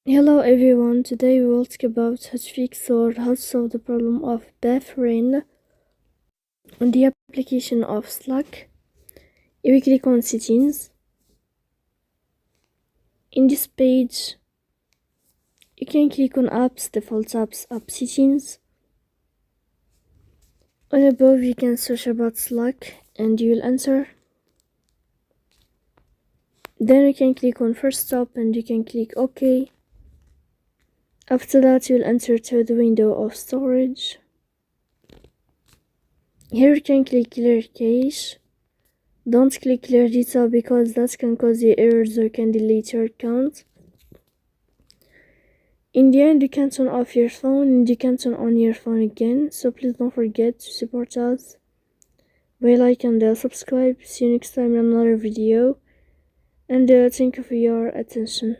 Hello everyone, today we will talk about how to fix or how to solve the problem of buffering on the application of Slack. If we click on settings, in this page you can click on apps, default apps, app settings. On above you can search about Slack and you will enter. Then you can click on first stop and you can click OK. After that you will enter to the window of storage. Here you can click clear cache. Don't click clear data because that can cause you errors or can delete your account. In the end you can turn off your phone and you can turn on your phone again, so please don't forget to support us by like and subscribe. See you next time in another video, and thank you for your attention.